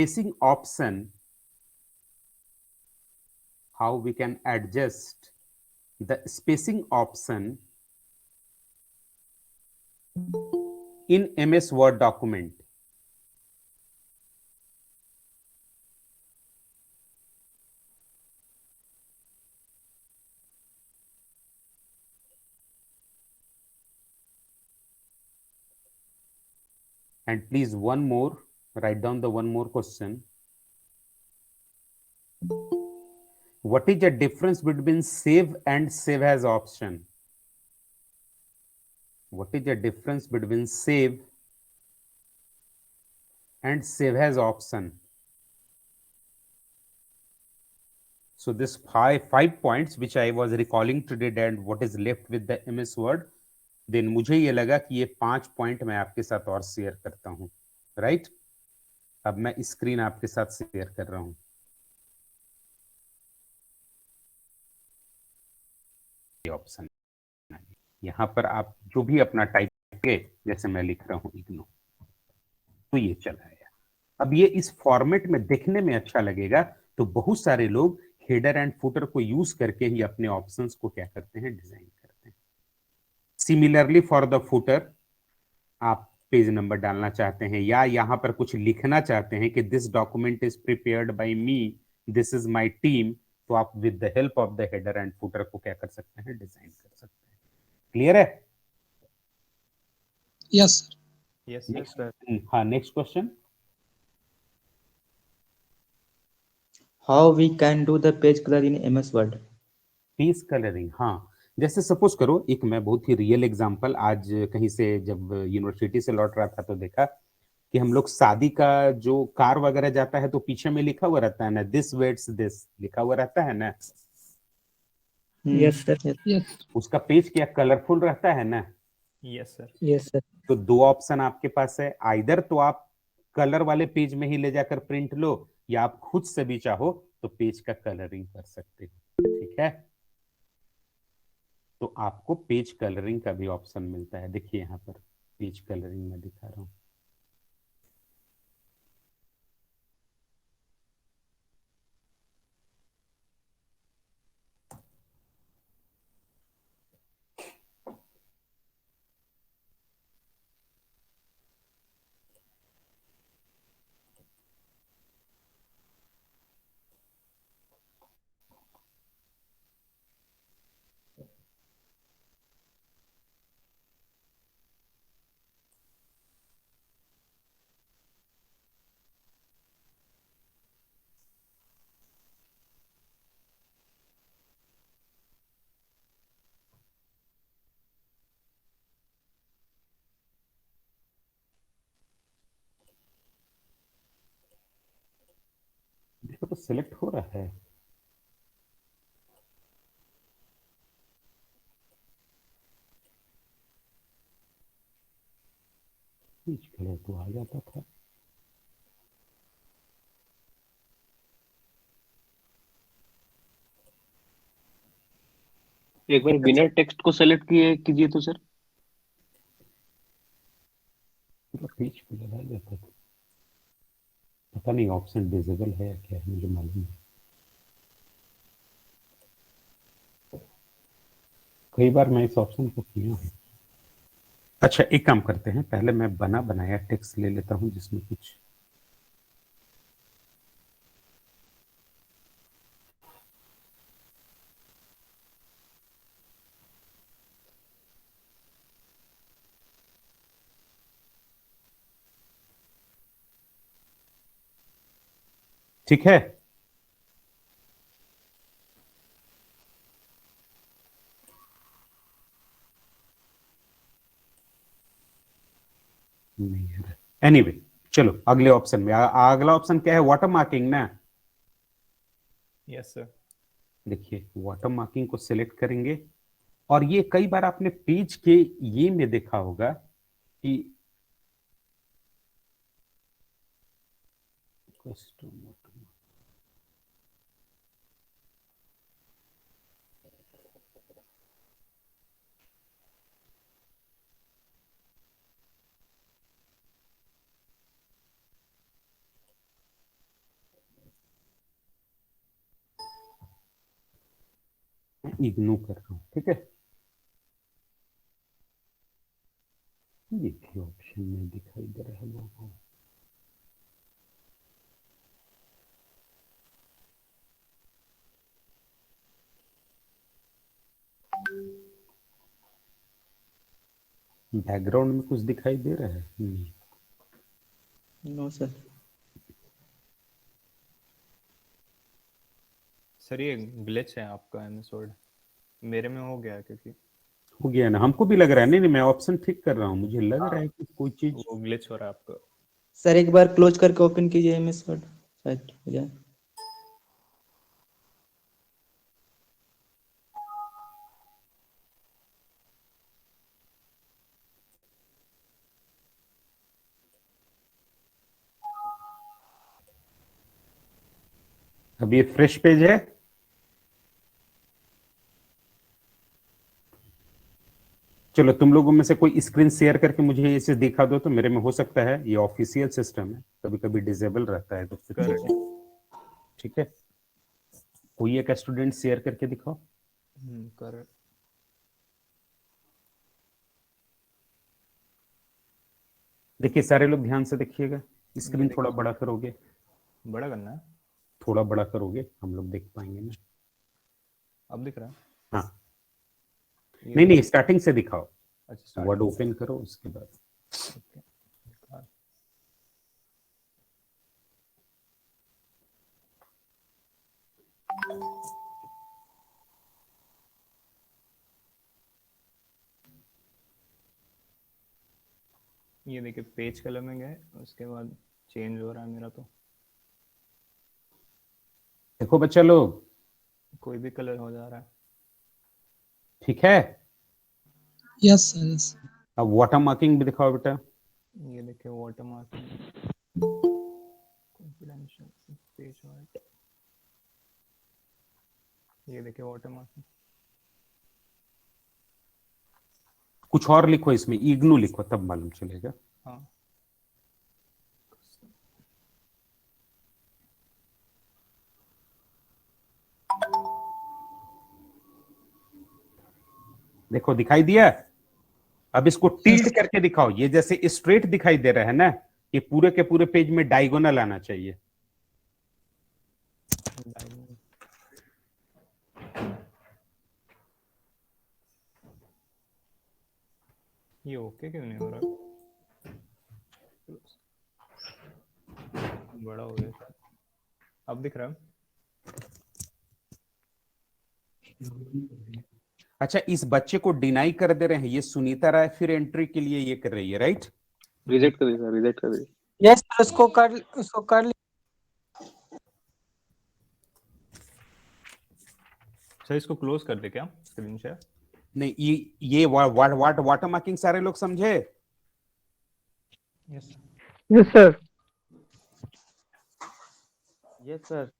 spacing option, how we can adjust the spacing option in MS Word document. And please, one more, write down the one more question. What is the difference between save and save as option? What is the difference between save and save as option? So this five points which I was recalling today, and what is left with the MS Word, then मुझे ये लगा कि ये 5 point मैं आपके साथ और share करता हूं, राइट? अब मैं स्क्रीन आपके साथ शेयर कर रहा हूं. ऑप्शन यहां पर आप जो भी अपना टाइप करें, जैसे मैं लिख रहा हूं इग्नो, तो ये चला आया. अब ये इस फॉर्मेट में देखने में अच्छा लगेगा, तो बहुत सारे लोग हेडर एंड फुटर को यूज करके ही अपने ऑप्शंस को क्या करते हैं, डिजाइन करते हैं. सिमिलरली फॉर द फुटर, आप पेज नंबर डालना चाहते हैं या यहां पर कुछ लिखना चाहते हैं कि this document is prepared by me, this is my team, तो आप with the help of the header and footer को क्या कर सकते हैं, डिजाइन कर सकते हैं. क्लियर है? Yes sir. Yes, yes, sir. हाँ, next question. How we can do the page color in MS Word? Page colouring, हाँ. जैसे सपोज करो, एक मैं बहुत ही रियल एग्जांपल, आज कहीं से जब यूनिवर्सिटी से लौट रहा था तो देखा कि हम लोग शादी का जो कार वगैरह जाता है तो पीछे में लिखा हुआ रहता है ना, दिस वेट्स दिस लिखा हुआ रहता है ना. Yes sir. यस. उसका पेज क्या कलरफुल रहता है ना. Yes, sir. Yes sir. तो दो ऑप्शन आपके पास है, आइदर तो आप कलर वाले पेज में ही ले जाकर प्रिंट लो, या आप खुद से भी चाहो तो पेज का कलरिंग कर सकते हो. ठीक है, तो आपको पेज कलरिंग का भी ऑप्शन मिलता है. देखिए यहां पर पेज कलरिंग में दिखा रहा हूं. देखो तो सिलेक्ट हो रहा है. पेज कलर तो आ जाता था. एक बार बिना टेक्स्ट को सेलेक्ट किए कीजिए तो सर. पेज कलर आ जाता था. पता नहीं ऑप्शन डिसेबल है या क्या है, मुझे मालूम नहीं. कई बार मैं इस ऑप्शन को किया हूं. अच्छा, एक काम करते हैं, पहले मैं बना बनाया टेक्स्ट ले लेता हूं जिसमें कुछ ठीक है. नहीं है. एनीवे, चलो अगले ऑप्शन में. अगला ऑप्शन क्या है, वाटर मार्किंग ना. Yes, sir. देखिए वाटर मार्किंग को सिलेक्ट करेंगे, और ये कई बार आपने पेज के ये में देखा होगा कि इग्नू कर रहा हूँ, ठीक है। ये भी ऑप्शन में दिखाई दे रहा है लोगों। बैकग्राउंड में कुछ दिखाई दे रहा है? नहीं। No sir. सर ये ग्लिच है आपका एमएस वर्ड, मेरे में हो गया है क्योंकि हो गया ना, हमको भी लग रहा है। नहीं नहीं, मैं ऑप्शन ठीक कर रहा हूँ, मुझे लग रहा है कि कोई चीज। वो ग्लिच हो रहा है आपका। सर एक बार क्लोज करके ओपन कीजिए एमएस वर्ड, शायद हो जाए। अब ये फ्रेश पेज है। चलो तुम लोगों में से कोई स्क्रीन शेयर करके मुझे ये चीज दिखा दो, तो मेरे में हो सकता है ये ऑफिशियल सिस्टम है, कभी कभी डिसेबल रहता है, तो फिर ठीक है। कोई एक स्टूडेंट शेयर करके दिखाओ। कर देखिए सारे लोग ध्यान से देखिएगा, स्क्रीन देखो। थोड़ा बड़ा करोगे, बड़ा करना है। थोड़ा बड़ा करोगे, हम लोग देख पाएंगे ना। अब दिख रहा है? हाँ ये नहीं नहीं, स्टार्टिंग से दिखाओ। अच्छा वर्ड ओपन करो, उसके बाद ओके। ये देखिए पेज कलर में गए, उसके बाद चेंज हो रहा है मेरा। तो देखो बच्चा लोग, कोई भी कलर हो जा रहा है। ठीक है। Yes sir yes. अब वाटर मार्किंग भी दिखाओ बेटा। ये देखिए water marking, confidential page art. ये देखिए वाटर मार्किंग। कुछ और लिखो इसमें, इग्नू लिखो, तब मालूम चलेगा। हाँ देखो दिखाई दिया। अब इसको टिल्ट करके दिखाओ, ये जैसे स्ट्रेट दिखाई दे रहा है ना, ये पूरे के पूरे पेज में डायगोनल आना चाहिए। ये ओके क्यों नहीं हो रहा? बड़ा हो गया शायद। अब दिख रहा है? अच्छा, इस बच्चे को डिनाई कर दे रहे हैं, ये सुनीता राय फिर एंट्री के लिए ये कर रही है, राइट? रिजेक्ट कर दीजिए, रिजेक्ट कर दीजिए। यस सर, उसको कर सर इसको क्लोज कर दे क्या स्क्रीन शेयर? नहीं, ये वाटर मार्किंग सारे लोग समझे? Yes yes sir. Yes sir.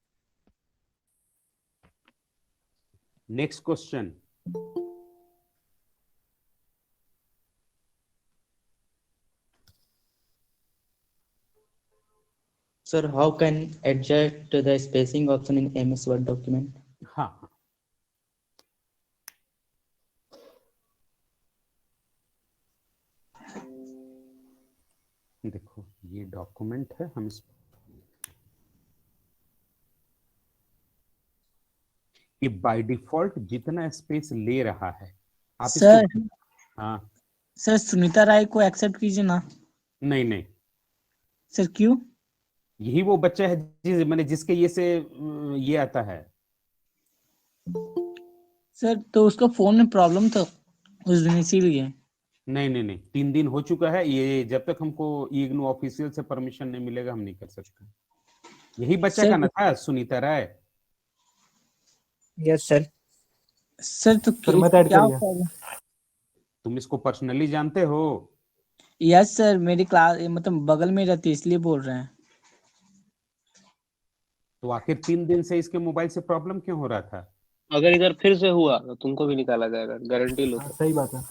Next question. Sir, how can adjust the spacing option in MS Word document? हाँ, देखो ये डॉक्यूमेंट है, हम इस ये बाय डिफॉल्ट जितना स्पेस ले रहा है, आप सर इसको हाँ सर सुनीता राय को एक्सेप्ट कीजिए ना। नहीं नहीं, सर क्यों? यही वो बच्चा है मैंने जिसके ये से ये आता है। सर तो उसका फोन में प्रॉब्लम था उस दिन, इसीलिए। नहीं नहीं नहीं, 3 दिन हो चुका है, ये जब तक हमको इग्नू ऑफिशियल से परमिशन नहीं मिलेगा हम नहीं कर सकते। यही बच्चा सर का ना था, Sunita Rai. Yes sir. Sir तो क्या प्रॉब्लम? तुम इसको पर्सनली जानते हो? यस सर, मेरी क्लास मतलब बगल में रहती है, इसलिए बोल रहे हैं। तो आखिर 3 दिन से इसके मोबाइल से प्रॉब्लम क्यों हो रहा था? अगर इधर फिर से हुआ तो तुमको भी निकाला जाएगा, गारंटी लो सर। सही बात है।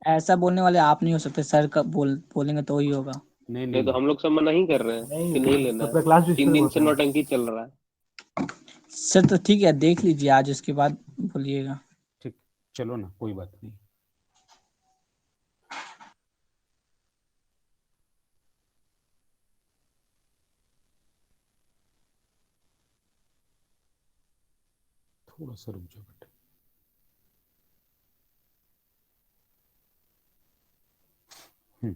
ऐसा बोलने वाले आप नहीं हो सकते सर, का बोलेंगे तो ही होगा। नहीं नहीं तो नहीं, हम लोग सब मना ही कर रहे हैं कि नहीं लेना सबका है। क्लास 3 दिन से डिस्टर्ब होता है। नौटंकी चल रहा है। सर तो ठीक है, देख लीजिए आज, उसके बाद बोलिएगा। चलो ना, कोई बात नहीं। थोड़ा सा रुक जाओ बेटा। हम्म,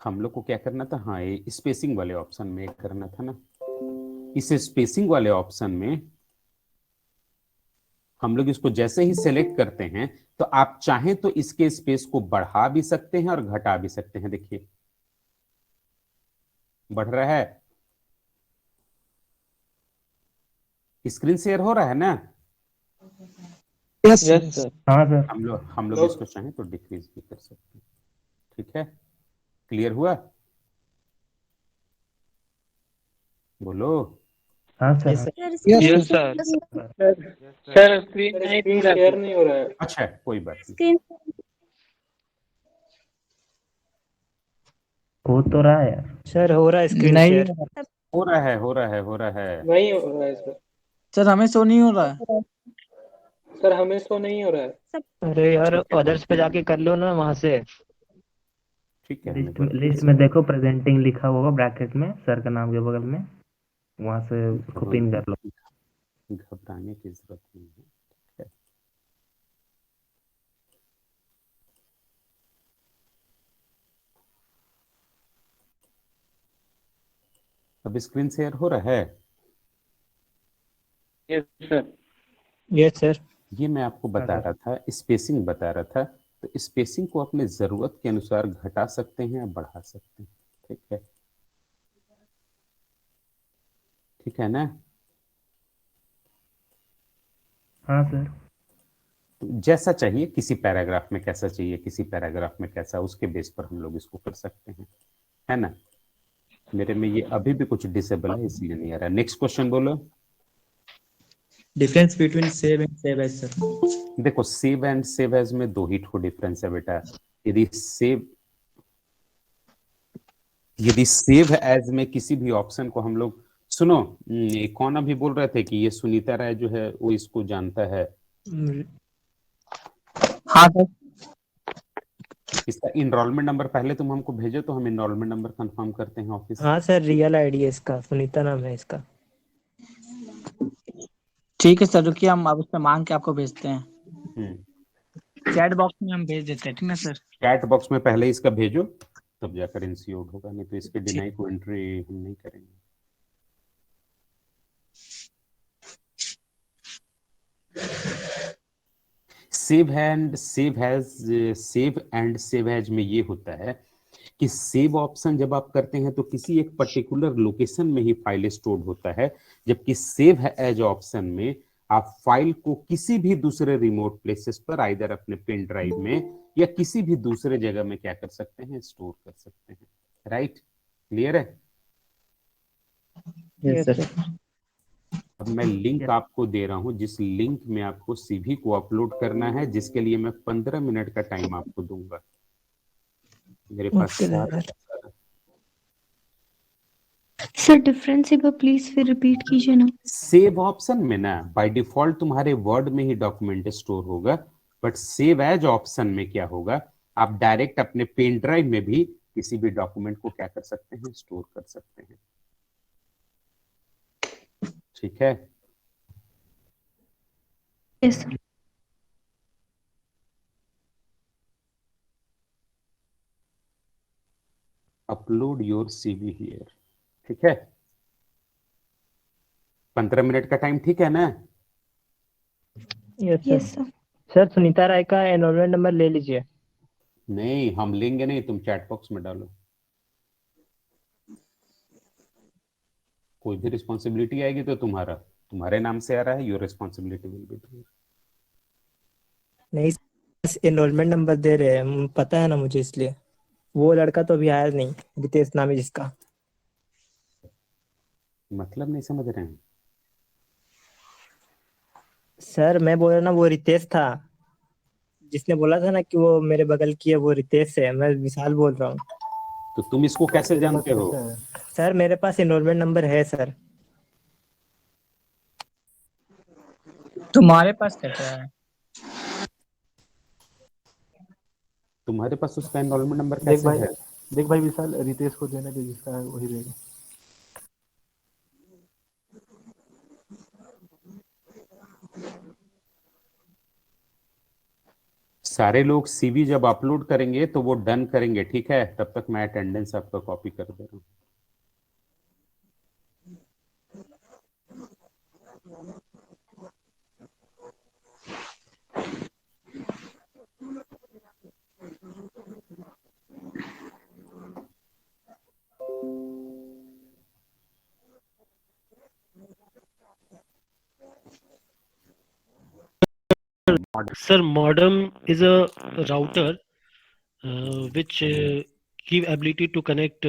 हम लोग को क्या करना था, हाँ ये स्पेसिंग वाले ऑप्शन में करना था ना। इस स्पेसिंग वाले ऑप्शन में हम लोग इसको जैसे ही सेलेक्ट करते हैं तो आप चाहें तो इसके स्पेस को बढ़ा भी सकते हैं और घटा भी सकते हैं। देखिए बढ़ रहा है, स्क्रीन शेयर हो रहा है ना। Yes sir. हाँ सर। हम लोग इसको चाहें तो डिक्रीज भी कर सकते हैं। ठीक है, क्लियर हुआ? बोलो। हाँ सर। Yes, हाँ। sir. Yes sir. Sir screen share नहीं हो रहा है। अच्छा कोई बात नहीं। हो तो रहा है यार। सर हो रहा है स्क्रीन नहीं शेयर। हो रहा है, हो रहा है, हो रहा है। नहीं हो रहा है सर। सर हमें शो नहीं हो रहा है। सर हमें तो नहीं हो रहा है। अरे यार अदर्स पे जाके कर लो ना वहां से। ठीक है, हमें लिस्ट में देखो प्रेजेंटिंग लिखा होगा ब्रैकेट में सर का नाम के बगल में, वहां से उसको पिन कर लो। घबराने की जरूरत नहीं है। ठीक है, अब स्क्रीन शेयर हो रहा है। Yes sir. Yes sir. ये मैं आपको बता रहा था, स्पेसिंग बता रहा था। तो स्पेसिंग को अपने जरूरत के अनुसार घटा सकते हैं या बढ़ा सकते हैं। ठीक है, ठीक है ना। हाँ सर। तो जैसा चाहिए, किसी पैराग्राफ में कैसा चाहिए, किसी पैराग्राफ में कैसा, उसके बेस पर हम लोग इसको कर सकते हैं, है ना। मेरे में ये अभी भी कुछ डिसेबल है इसलिए नहीं आ रहा। नेक्स्ट क्वेश्चन बोलो। Difference between save and save as, sir. देखो सेव एंड सेव एज में दो ही ठो डिफरेंस है बेटा। यदि सेव एज में किसी भी ऑप्शन को हम लोग, सुनो, ये कौन अभी बोल रहे थे कि ये सुनीता राय जो है वो इसको जानता है। हाँ सर। इसका इनरोलमेंट नंबर पहले तुम हमको भेजो तो हम इनरोलमेंट नंबर कंफर्म करते हैं ऑफिस। हाँ सर रियल आईडी है इसका, सुनीता नाम है इसका। ठीक है सर, रुकिए हम अब उससे मांग के आपको भेजते हैं। हम्म, चैट बॉक्स में हम भेज देते हैं, ठीक ना सर। चैट बॉक्स में पहले इसका भेजो तब जाकर इंस्योर्ड होगा, नहीं तो इसके डिनाई को एंट्री हम नहीं करेंगे। सेव एंड सेव एज में ये होता है कि सेव ऑप्शन जब आप करते हैं तो किसी एक पर्टिकुलर लोकेशन में ही फाइल स्टोर होता है, जबकि सेव एज ऑप्शन में आप फाइल को किसी भी दूसरे रिमोट प्लेसेस पर, आइदर अपने पेन ड्राइव में या किसी भी दूसरे जगह में क्या कर सकते हैं, स्टोर कर सकते हैं। राइट, क्लियर है? Yes, sir. अब मैं लिंक आपको दे रहा हूं, जिस लिंक में आपको सीवी को अपलोड करना है, जिसके लिए मैं 15 मिनट का टाइम आपको दूंगा। मेरे पास सर डिफरेंस एक बार प्लीज फिर रिपीट कीजिए ना। सेव ऑप्शन में ना बाय डिफॉल्ट तुम्हारे वर्ड में ही डॉक्यूमेंट स्टोर होगा, बट सेव एज ऑप्शन में क्या होगा, आप डायरेक्ट अपने पेन ड्राइव में भी किसी भी डॉक्यूमेंट को क्या कर सकते हैं, स्टोर कर सकते हैं। ठीक है, yes sir. Upload your CV here. ठीक है, 15 मिनट का टाइम, ठीक है ना। Yes yes sir. Sir. Sir Sunita Rai का एनरोलमेंट नंबर ले लीजिए। नहीं हम लेंगे नहीं, तुम चैट बॉक्स में डालो। कोई भी रिस्पॉन्सिबिलिटी आएगी तो तुम्हारे नाम से आ रहा है, योर रिस्पॉन्सिबिलिटी विल बी। नहीं एनरोलमेंट नंबर दे रहे हैं, पता है ना मुझे, इसलिए। वो लड़का तो अभी आया नहीं, रितेश नाम है जिसका। मतलब नहीं समझ रहे हैं। सर मैं बोल रहा ना, वो रितेश था जिसने बोला था ना कि वो मेरे बगल की है, वो रितेश है। मैं विशाल बोल रहा हूँ। तो तुम इसको कैसे जानते हो? सर मेरे पास एनरोलमेंट नंबर है सर। तुम्हारे पास कैसा है? तुम्हारे पास उसका एनरोलमेंट नंबर देख कैसे भाई, है? देख भाई विशाल, रितेश को देने दे, जिसका है वही देगा। सारे लोग सीवी जब अपलोड करेंगे तो वो डन करेंगे, ठीक है? तब तक मैं अटेंडेंस आपका कॉपी कर दे रहा हूँ। Sir, modem is a router which give ability to connect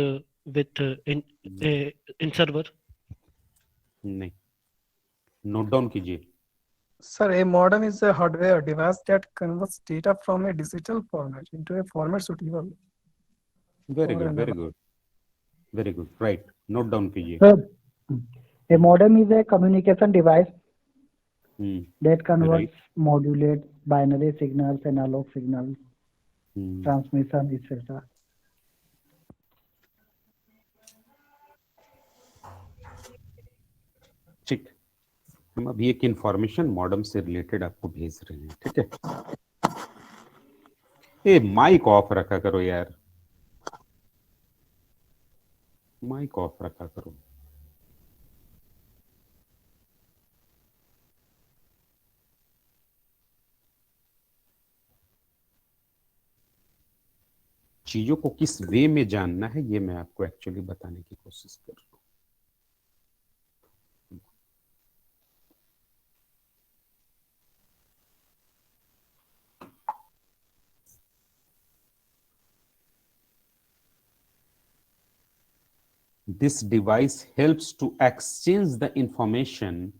with in server. नहीं, नोट डाउन कीजिए। Sir, a modem is a hardware device that converts data from a digital format into a format suitable very for good, very analog. Good, very good, right. Note down कीजिए। Sir, a modem is a communication device that converts, right. modulates binary signals, analog signals, transmission, etc. ठीक, हम अभी एक information modem से related आपको भेज रहे हैं, ठीक है? ए माइक ऑफ रखा करो यार, माइक ऑफ रखा करो। चीजों को किस वे में जानना है ये मैं आपको एक्चुअली बताने की कोशिश कर रहा हूं। This device helps to exchange the information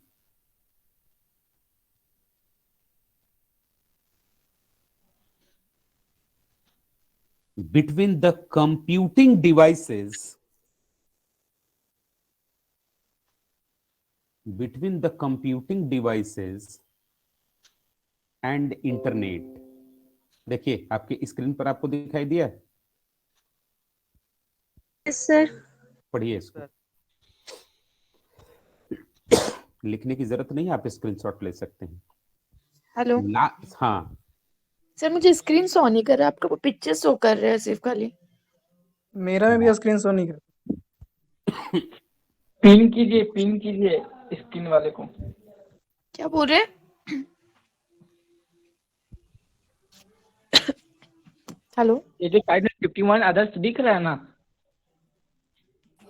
between the computing devices and internet। देखिए आपके स्क्रीन पर आपको दिखाई दिया? Yes, sir. पढ़िए इसको। लिखने की जरूरत नहीं है, आप स्क्रीनशॉट ले सकते हैं। हेलो हाँ सर, मुझे स्क्रीन शो नहीं कर रहा, आपका वो पिक्चर शो कर रहा है सिर्फ खाली। मेरा में भी स्क्रीन शो नहीं कर। पिन कीजिए स्क्रीन वाले को। क्या बोल रहे हैं? हेलो, ये जो साइड में 51 अदर्स दिख रहा है ना,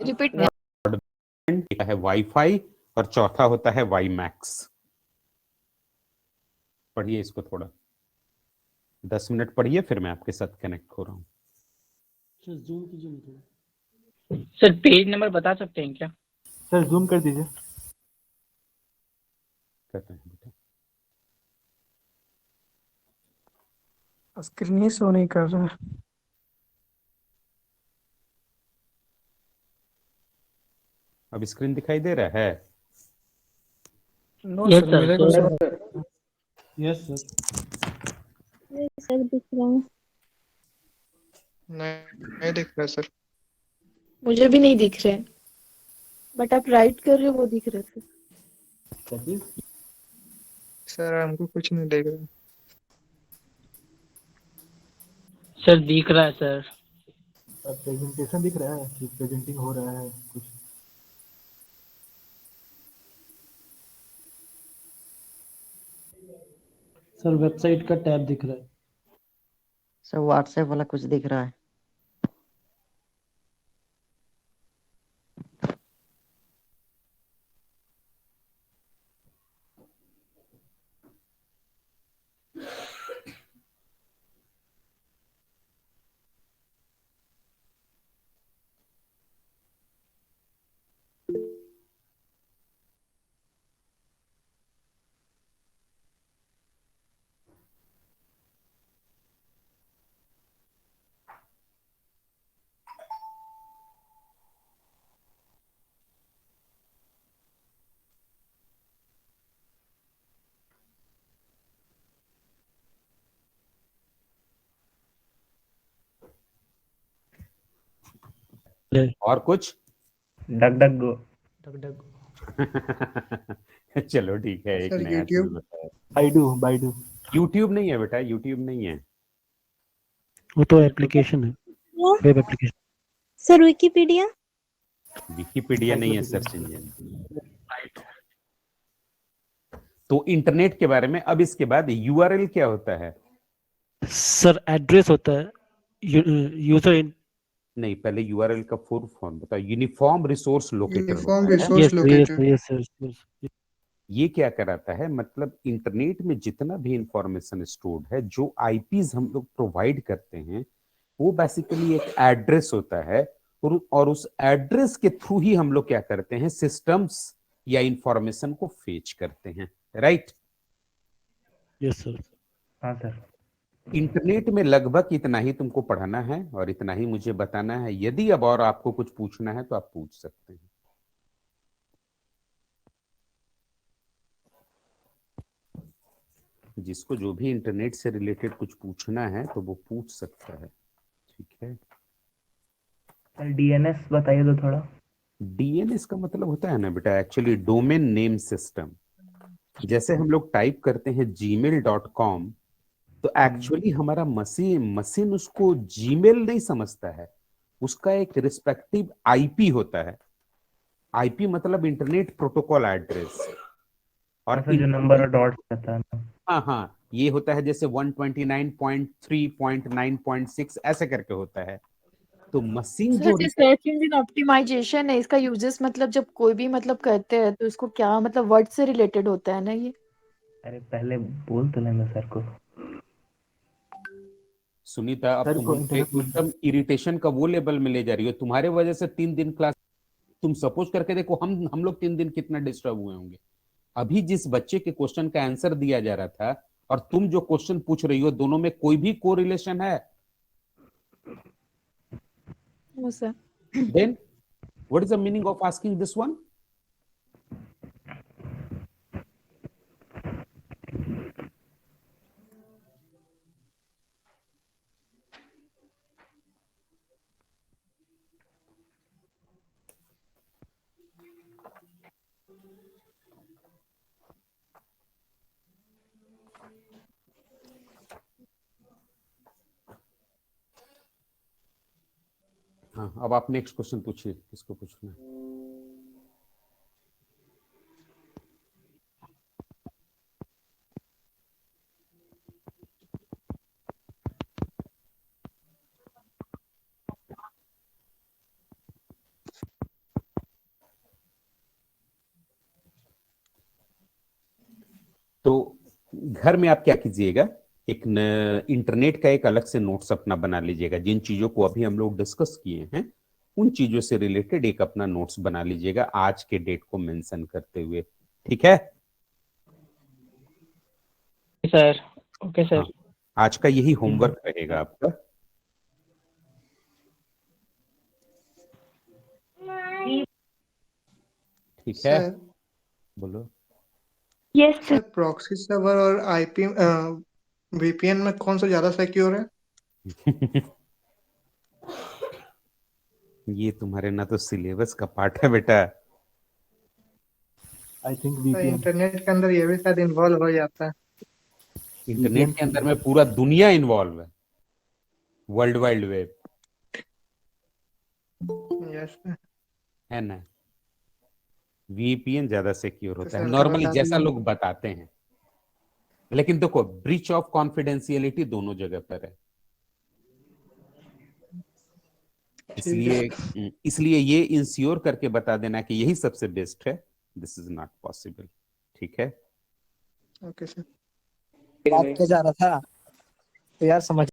रिपीट। एक है वाईफाई और चौथा होता है वाई मैक्स। पढ़िए इसको थोड़ा, 10 मिनट पढ़िए, फिर मैं आपके साथ कनेक्ट हो रहा हूँ। सर जूम कीजिए मुझे। सर पेज नंबर बता सकते हैं क्या? सर जूम कर दीजिए। कहते हैं बेटा, स्क्रीन ही शो नहीं कर रहा है। अब स्क्रीन दिखाई दे रहा है? नो Yes, सर, sir. मेरे को Sir. Show. Yes sir. Sir दिख रहा है। नहीं दिख रहा सर। मुझे भी नहीं दिख रहे, बट आप राइट कर रहे हो वो दिख रहे थे। सर हमको कुछ नहीं दिख रहा। सर दिख रहा है सर। प्रेजेंटेशन दिख रहा है कि प्रेजेंटिंग हो रहा है कुछ? सर वेबसाइट का टैब दिख रहा है। सर व्हाट्सएप वाला कुछ दिख रहा है। और कुछ? डक डक गो। चलो ठीक है, एक सर नया चीज यूट्यूब। बताया। बाइडू यूट्यूब नहीं है बेटा, यूट्यूब नहीं है। वो तो एप्लीकेशन है, web application. Sir Wikipedia. Wikipedia नहीं है सर्च इंजन। तो इंटरनेट के बारे में। अब इसके बाद यूआरएल क्या होता है? सर एड्रेस होता है, यूजर। नहीं, पहले यूआरएल का फुल फॉर्म बताओ। यूनिफॉर्म रिसोर्स लोकेटर यूनिफॉर्म होता है। Resource yes locator. Yes yes. ये क्या कराता है, मतलब इंटरनेट में जितना भी इंफॉर्मेशन स्टोर्ड है, जो आईपीज हम लोग प्रोवाइड करते हैं, वो बेसिकली एक एड्रेस होता है। और उस एड्रेस के थ्रू ही हम लोग क्या करते हैं, सिस्टम्स या इंफॉर्मेशन को फेच करते हैं। राइट? Yes sir. हाँ सर। इंटरनेट में लगभग इतना ही तुमको पढ़ना है और इतना ही मुझे बताना है। यदि अब और आपको कुछ पूछना है तो आप पूछ सकते हैं। जिसको जो भी इंटरनेट से रिलेटेड कुछ पूछना है तो वो पूछ सकता है। ठीक है। सर डीएनएस बताइए तो थोड़ा। डीएनएस का मतलब होता है ना बेटा, एक्चुअली डोमेन नेम सिस्टम। जैसे हम लोग टाइप करते हैं gmail.com, तो एक्चुअली हमारा मशीन उसको जीमेल नहीं समझता है। उसका एक रिस्पेक्टिव आईपी होता है। आईपी मतलब इंटरनेट प्रोटोकॉल एड्रेस। और सर जो नंबर और डॉट्स रहता है ना। हाँ हाँ, ये होता है जैसे 129.3.9.6 ऐसे करके होता है। तो मशीन सर जो जो सर्च इंजन ऑप्टिमाइजेशन है, इसका यूजेस मतलब जब कोई भी मतलब करते हैं तो इसको क्या मतलब वर्ड से रिलेटेड होता है ना ये? अरे पहले बोल तो लेना सर को। सुनीता, अब सर तुम को हमको इंटरनेट में। एकदम इरिटेशन का वो लेवल में ले जा रही हो। तुम्हारे वजह से 3 दिन क्लास, तुम सपोज करके देखो हम लोग 3 दिन कितना डिस्टर्ब हुए होंगे। अभी जिस बच्चे के क्वेश्चन का आंसर दिया जा रहा था और तुम जो क्वेश्चन पूछ रही हो, दोनों में कोई भी कोरिलेशन है? वो sir. Then what is the meaning of asking this one? हाँ, अब आप नेक्स्ट क्वेश्चन पूछिए, किसको पूछना है? तो घर में आप क्या कीजिएगा, एक इंटरनेट का एक अलग से नोट्स अपना बना लीजिएगा। जिन चीजों को अभी हम लोग डिस्कस किए हैं, उन चीजों से रिलेटेड एक अपना नोट्स बना लीजिएगा, आज के डेट को मेंशन करते हुए। ठीक है सर। ओके हाँ, सर। आज का यही होमवर्क रहेगा आपका। ठीक है, सर बोलो। Yes sir sir. Proxy server और आईपी वीपीएन में कौन सा ज्यादा सिक्योर है? ये तुम्हारे ना तो सिलेबस का पार्ट है बेटा। I think sir VPN. Internet के अंदर ये भी शायद इन्वॉल्व हो जाता है। इंटरनेट के अंदर में पूरा दुनिया इन्वॉल्व है, world wide web yes sir. है ना। वीपीएन ज्यादा सिक्योर तो होता है सर का नॉर्मली, बता जैसा दीजिए। लोग बताते हैं। लेकिन देखो, ब्रीच ऑफ कॉन्फिडेंशियलिटी दोनों जगह पर है। ठीक है। इसलिए ये इंश्योर करके बता देना कि यही सबसे बेस्ट है, दिस इज नॉट पॉसिबल। ठीक है। Okay sir. बात किया जा रहा था तो यार समझ